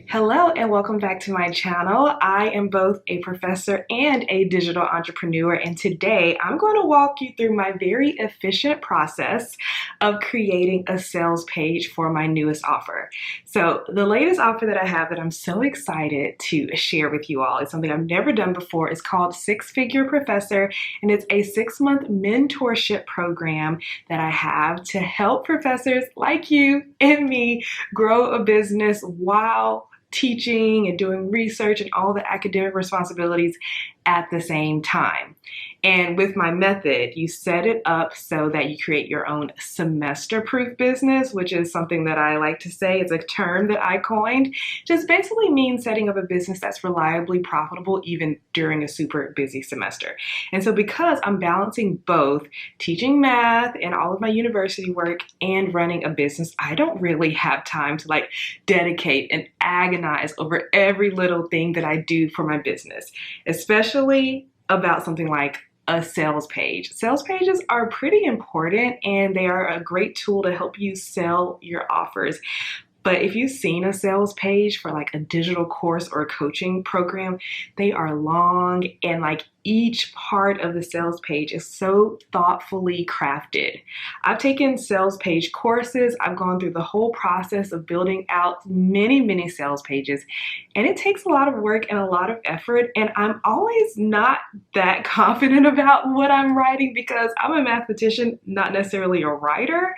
Hello and welcome back to my channel. I am both a professor and a digital entrepreneur, and today I'm going to walk you through my very efficient process of creating a sales page for my newest offer. So the latest offer that I have that I'm so excited to share with you all is something I've never done before. It's called Six Figure Professor, and it's a 6-month mentorship program that I have to help professors like you and me grow a business while teaching and doing research and all the academic responsibilities at the same time. And with my method, you set it up so that you create your own semester-proof business, which is something that I like to say. It's a term that I coined. Just basically means setting up a business that's reliably profitable even during a super busy semester. And so because I'm balancing both teaching math and all of my university work and running a business, I don't really have time to dedicate and agonize over every little thing that I do for my business, especially about something like a sales page. Sales pages are pretty important and they are a great tool to help you sell your offers. But if you've seen a sales page for like a digital course or a coaching program, they are long and each part of the sales page is so thoughtfully crafted. I've taken sales page courses. I've gone through the whole process of building out many sales pages, and it takes a lot of work and a lot of effort. And I'm always not that confident about what I'm writing because I'm a mathematician, not necessarily a writer.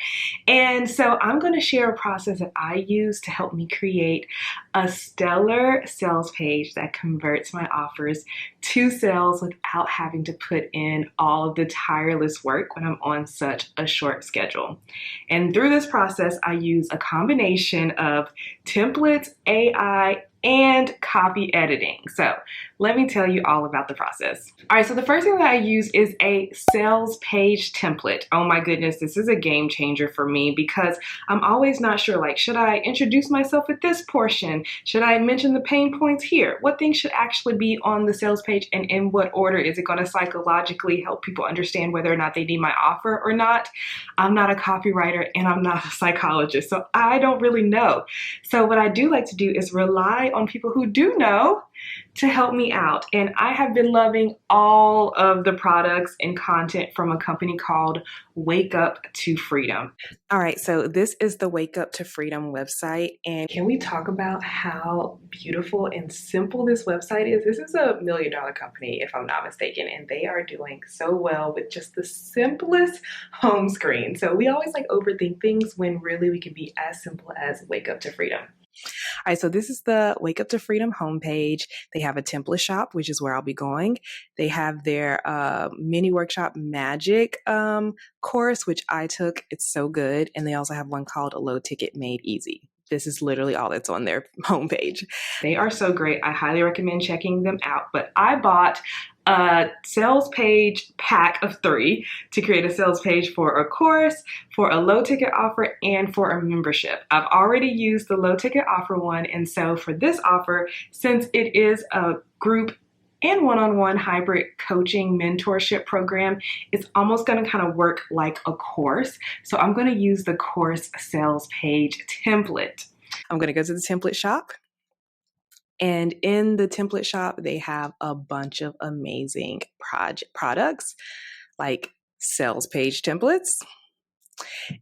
And so I'm going to share a process that I use to help me create a stellar sales page that converts my offers to sales without having to put in all of the tireless work when I'm on such a short schedule. And through this process, I use a combination of templates, AI, and copy editing. So let me tell you all about the process. All right, so the first thing that I use is a sales page template. Oh my goodness, this is a game changer for me because I'm always not sure, should I introduce myself at this portion? Should I mention the pain points here? What things should actually be on the sales page and in what order? Is it going to psychologically help people understand whether or not they need my offer or not? I'm not a copywriter and I'm not a psychologist, so I don't really know. So what I do like to do is rely on people who do know to help me out. And I have been loving all of the products and content from a company called Wake Up to Freedom. All right, so this is the Wake Up to Freedom website. And can we talk about how beautiful and simple this website is? This is a $1 million company, if I'm not mistaken, and they are doing so well with just the simplest home screen. So we always overthink things when really we can be as simple as Wake Up to Freedom. All right, so this is the Wake Up to Freedom homepage. They have a template shop, which is where I'll be going. They have their mini workshop magic course, which I took. It's so good. And they also have one called A Low Ticket Made Easy. This is literally all that's on their homepage. They are so great. I highly recommend checking them out. But I bought a sales page pack of 3 to create a sales page for a course, for a low ticket offer, and for a membership. I've already used the low ticket offer one, and so for this offer, since it is a group and one-on-one hybrid coaching mentorship program, it's almost going to kind of work like a course. So I'm going to use the course sales page template. I'm going to go to the template shop. And in the template shop, they have a bunch of amazing products like sales page templates.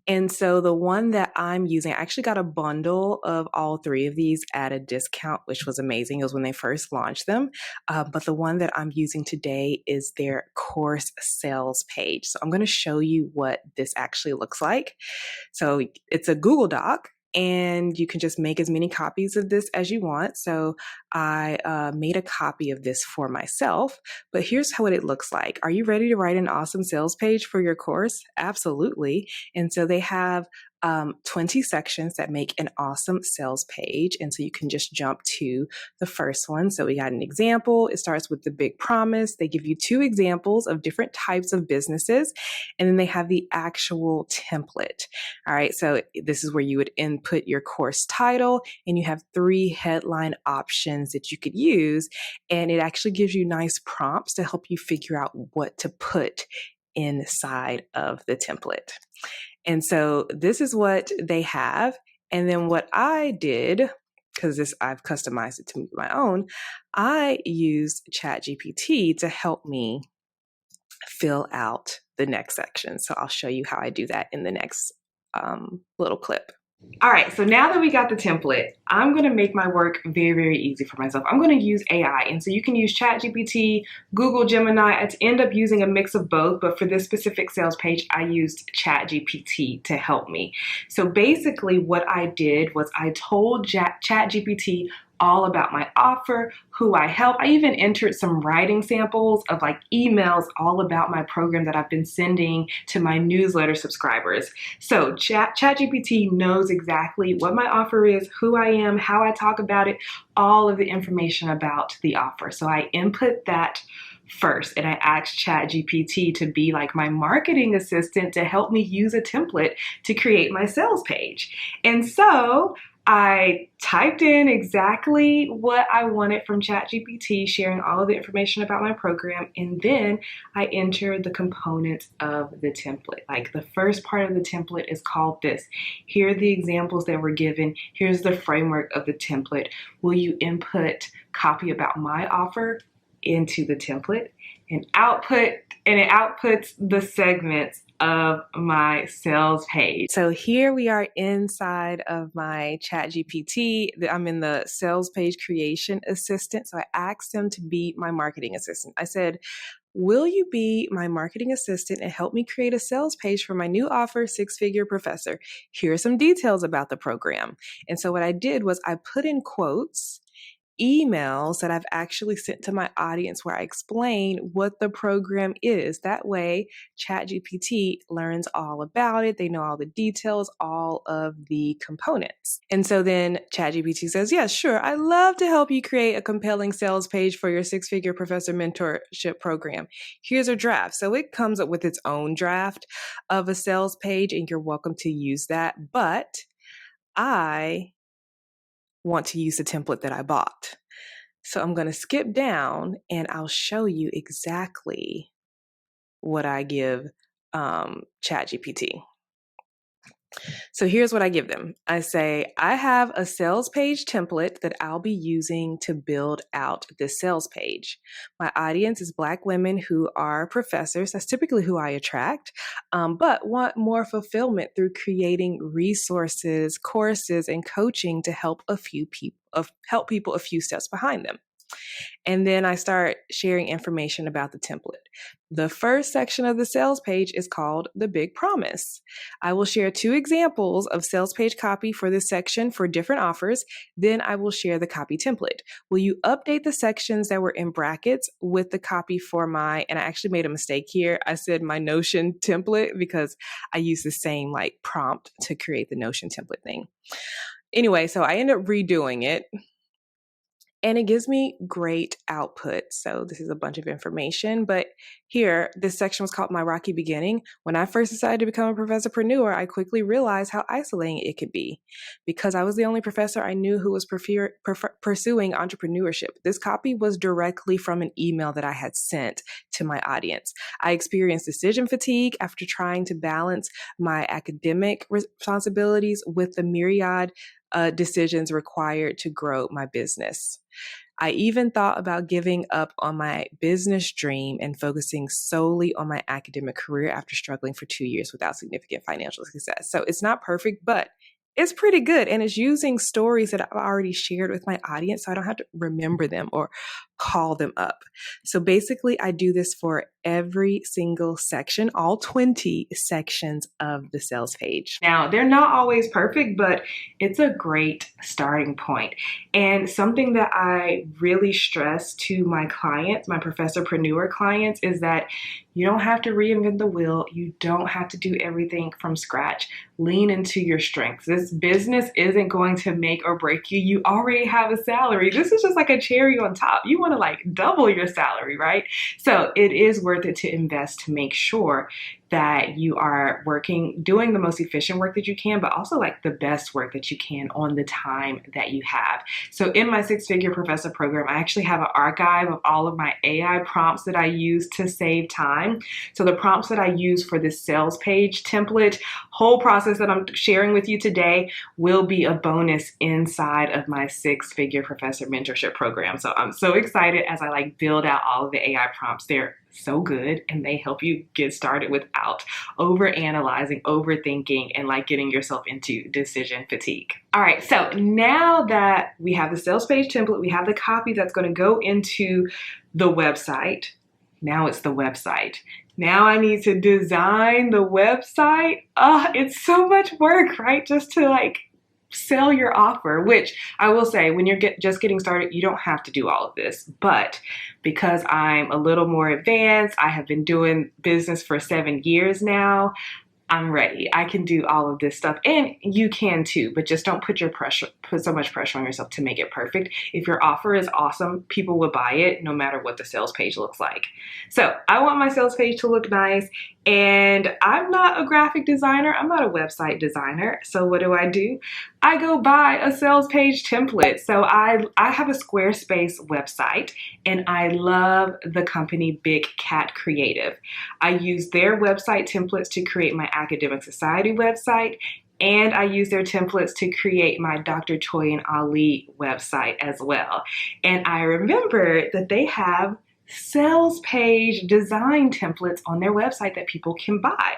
And so the one that I'm using, I actually got a bundle of all 3 of these at a discount, which was amazing. It was when they first launched them. But the one that I'm using today is their course sales page. So I'm going to show you what this actually looks like. So it's a Google Doc, and you can just make as many copies of this as you want. So I made a copy of this for myself, but here's what it looks like. Are you ready to write an awesome sales page for your course? Absolutely. And so they have 20 sections that make an awesome sales page. And so you can just jump to the first one. So we got an example. It starts with the big promise. They give you 2 examples of different types of businesses. And then they have the actual template. All right. So this is where you would input your course title, and you have 3 headline options that you could use. And it actually gives you nice prompts to help you figure out what to put inside of the template. And so this is what they have. And then what I did, because I've customized it to my own, I used ChatGPT to help me fill out the next section. So I'll show you how I do that in the next little clip. All right, so now that we got the template, I'm going to make my work very, very easy for myself. I'm going to use AI, and so you can use ChatGPT, Google Gemini. I end up using a mix of both, but for this specific sales page, I used ChatGPT to help me. So basically what I did was I told ChatGPT all about my offer, who I help. I even entered some writing samples of like emails all about my program that I've been sending to my newsletter subscribers. So ChatGPT knows exactly what my offer is, who I am, how I talk about it, all of the information about the offer. So I input that first, and I asked ChatGPT to be like my marketing assistant to help me use a template to create my sales page. And so I typed in exactly what I wanted from ChatGPT, sharing all of the information about my program, and then I entered the components of the template. Like the first part of the template is called this. Here are the examples that were given. Here's the framework of the template. Will you input copy about my offer into the template and it outputs the segments of my sales page. So here we are inside of my ChatGPT. I'm in the sales page creation assistant. So I asked them to be my marketing assistant. I said, will you be my marketing assistant and help me create a sales page for my new offer, Six-Figure Professor? Here are some details about the program. And so what I did was I put in quotes emails that I've actually sent to my audience where I explain what the program is. That way, ChatGPT learns all about it. They know all the details, all of the components. And so then ChatGPT says, yes, sure, I'd love to help you create a compelling sales page for your Six-Figure Professor mentorship program. Here's a draft. So it comes up with its own draft of a sales page, and you're welcome to use that. But I want to use the template that I bought. So I'm going to skip down and I'll show you exactly what I give ChatGPT. So here's what I give them. I say, I have a sales page template that I'll be using to build out this sales page. My audience is Black women who are professors. That's typically who I attract, but want more fulfillment through creating resources, courses, and coaching to help people a few steps behind them. And then I start sharing information about the template. The first section of the sales page is called The Big Promise. I will share 2 examples of sales page copy for this section for different offers. Then I will share the copy template. Will you update the sections that were in brackets with the copy for and I actually made a mistake here. I said my Notion template because I use the same like prompt to create the Notion template thing. Anyway, so I ended up redoing it. And it gives me great output. So this is a bunch of information, but here, this section was called My Rocky Beginning. When I first decided to become a professorpreneur, I quickly realized how isolating it could be. Because I was the only professor I knew who was pursuing entrepreneurship. This copy was directly from an email that I had sent to my audience. I experienced decision fatigue after trying to balance my academic responsibilities with the myriad decisions required to grow my business. I even thought about giving up on my business dream and focusing solely on my academic career after struggling for 2 years without significant financial success. So it's not perfect, but it's pretty good. And it's using stories that I've already shared with my audience, so I don't have to remember them or call them up. So basically, I do this for every single section, all 20 sections of the sales page. Now, they're not always perfect, but it's a great starting point. And something that I really stress to my clients, my professorpreneur clients, is that you don't have to reinvent the wheel. You don't have to do everything from scratch. Lean into your strengths. This business isn't going to make or break you. You already have a salary. This is just like a cherry on top. You want to like double your salary, right? So it is worth it to invest to make sure that you are doing the most efficient work that you can, but also like the best work that you can on the time that you have. So in my Six-Figure Professor program, I actually have an archive of all of my AI prompts that I use to save time. So the prompts that I use for this sales page template whole process that I'm sharing with you today will be a bonus inside of my 6-figure professor mentorship program. So I'm so excited as I like build out all of the AI prompts. They're so good and they help you get started without over analyzing, overthinking, and like getting yourself into decision fatigue. All right, so now that we have the sales page template, we have the copy that's going to go into the website. Now it's the website. Now I need to design the website. It's so much work, right? Just to like sell your offer, which I will say when you're just getting started, you don't have to do all of this. But because I'm a little more advanced, I have been doing business for 7 years now, I'm ready. I can do all of this stuff, and you can too, but just don't put so much pressure on yourself to make it perfect. If your offer is awesome, people will buy it no matter what the sales page looks like. So I want my sales page to look nice, and I'm not a graphic designer. I'm not a website designer. So what do? I go buy a sales page template. So I have a Squarespace website, and I love the company Big Cat Creative. I use their website templates to create my academic society website, and I use their templates to create my Dr. Toyin Ali website as well. And I remember that they have sales page design templates on their website that people can buy.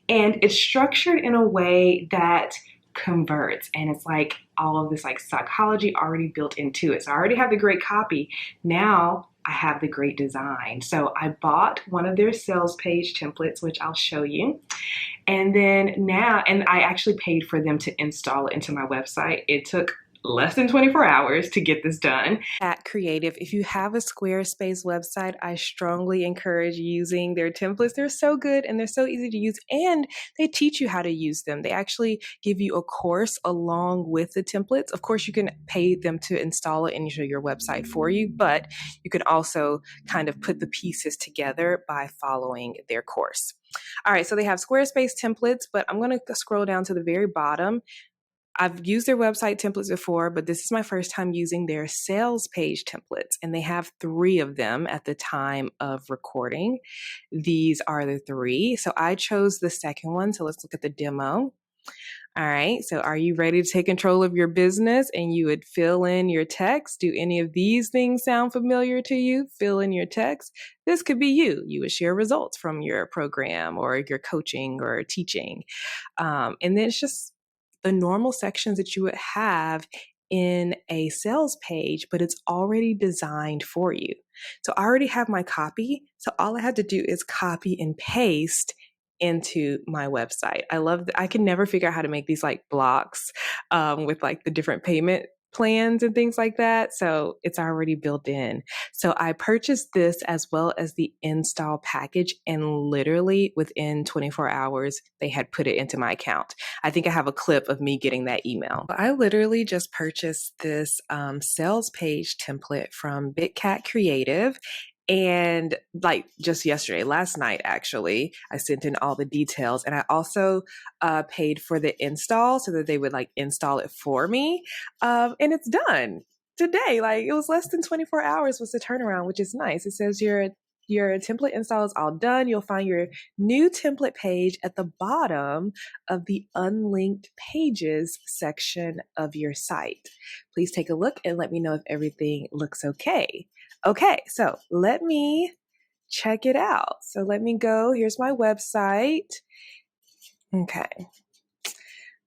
And it's structured in a way that converts, and it's like all of this like psychology already built into it. So I already have the great copy. Now I have the great design. So I bought one of their sales page templates, which I'll show you. And then and I actually paid for them to install it into my website. It took less than 24 hours to get this done. At Creative, if you have a Squarespace website, I strongly encourage using their templates. They're so good and they're so easy to use, and they teach you how to use them. They actually give you a course along with the templates. Of course, you can pay them to install it into your website for you, but you can also kind of put the pieces together by following their course. All right, so they have Squarespace templates, but I'm going to scroll down to the very bottom. I've used their website templates before, but this is my first time using their sales page templates, and they have 3 of them at the time of recording. These are the 3. So I chose the second one. So let's look at the demo. All right. So are you ready to take control of your business? And you would fill in your text. Do any of these things sound familiar to you? Fill in your text. This could be you. You would share results from your program or your coaching or teaching. And then it's just the normal sections that you would have in a sales page, but it's already designed for you. So I already have my copy. So all I had to do is copy and paste into my website. I can never figure out how to make these like blocks with like the different payment plans and things like that. So it's already built in. So I purchased this as well as the install package, and literally within 24 hours, they had put it into my account. I think I have a clip of me getting that email. I literally just purchased this sales page template from Big Cat Creative. And like just yesterday, last night, actually, I sent in all the details, and I also paid for the install so that they would like install it for me. And it's done today. Like it was less than 24 hours was the turnaround, which is nice. It says your template install is all done. You'll find your new template page at the bottom of the unlinked pages section of your site. Please take a look and let me know if everything looks okay. Okay, so let me check it out. So let me go. Here's my website. Okay.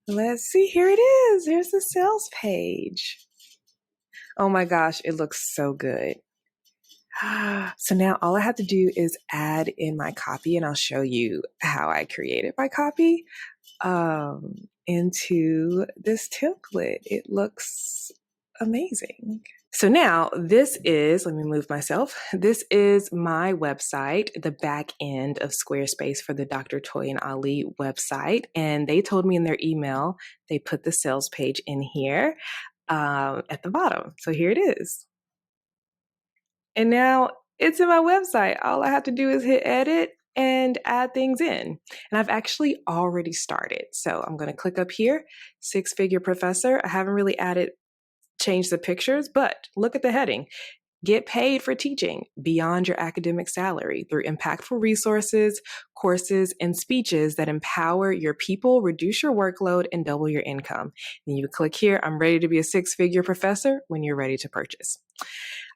Let's see. Here it is. Here's the sales page. Oh my gosh, it looks so good. So now all I have to do is add in my copy, and I'll show you how I created my copy into this template. It looks amazing. So now this is, let me move myself. This is my website, the back end of Squarespace for the Dr. Toyin Ali website. And they told me in their email, they put the sales page in here at the bottom. So here it is. And now it's in my website. All I have to do is hit edit and add things in. And I've actually already started. So I'm going to click up here, 6-figure professor. I haven't really changed the pictures, but look at the heading. Get paid for teaching beyond your academic salary through impactful resources, courses, and speeches that empower your people, reduce your workload, and double your income. Then you click here, I'm ready to be a six-figure professor when you're ready to purchase.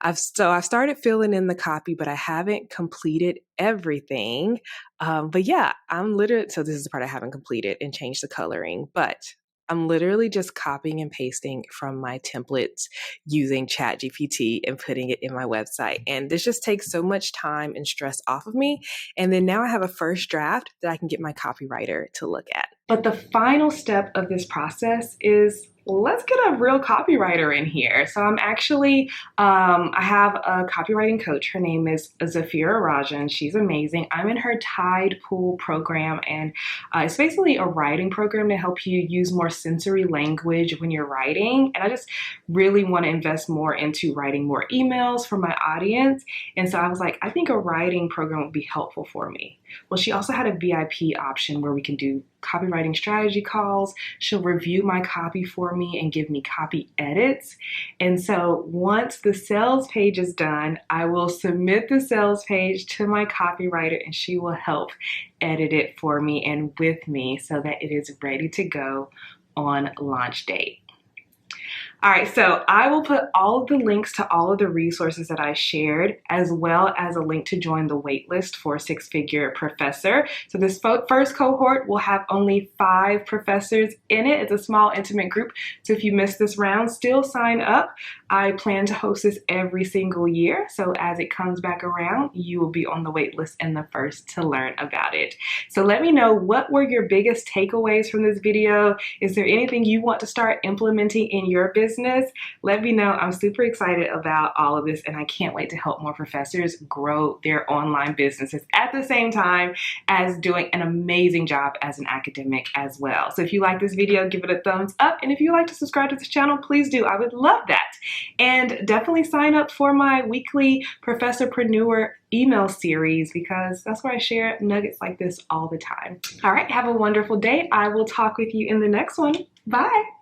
I've started filling in the copy, but I haven't completed everything. But yeah, so this is the part I haven't completed and changed the coloring, but I'm literally just copying and pasting from my templates using ChatGPT and putting it in my website. And this just takes so much time and stress off of me. And then now I have a first draft that I can get my copywriter to look at. But the final step of this process is, let's get a real copywriter in here. So I'm actually, I have a copywriting coach. Her name is Zafira Rajan. She's amazing. I'm in her Tide Pool program, and it's basically a writing program to help you use more sensory language when you're writing. And I just really want to invest more into writing more emails for my audience. And so I was like, I think a writing program would be helpful for me. Well, she also had a VIP option where we can do copywriting strategy calls. She'll review my copy for me and give me copy edits. And so once the sales page is done, I will submit the sales page to my copywriter, and she will help edit it for me and with me so that it is ready to go on launch date. All right, so I will put all of the links to all of the resources that I shared, as well as a link to join the waitlist for Six Figure Professor. So this first cohort will have only 5 professors in it. It's a small, intimate group. So if you missed this round, still sign up. I plan to host this every single year. So as it comes back around, you will be on the waitlist and the first to learn about it. So let me know, what were your biggest takeaways from this video? Is there anything you want to start implementing in your business? Let me know. I'm super excited about all of this, and I can't wait to help more professors grow their online businesses at the same time as doing an amazing job as an academic as well. So if you like this video, give it a thumbs up, and if you'd like to subscribe to this channel, please do. I would love that. And definitely sign up for my weekly Professorpreneur email series, because that's where I share nuggets like this all the time. All right, have a wonderful day. I will talk with you in the next one. Bye.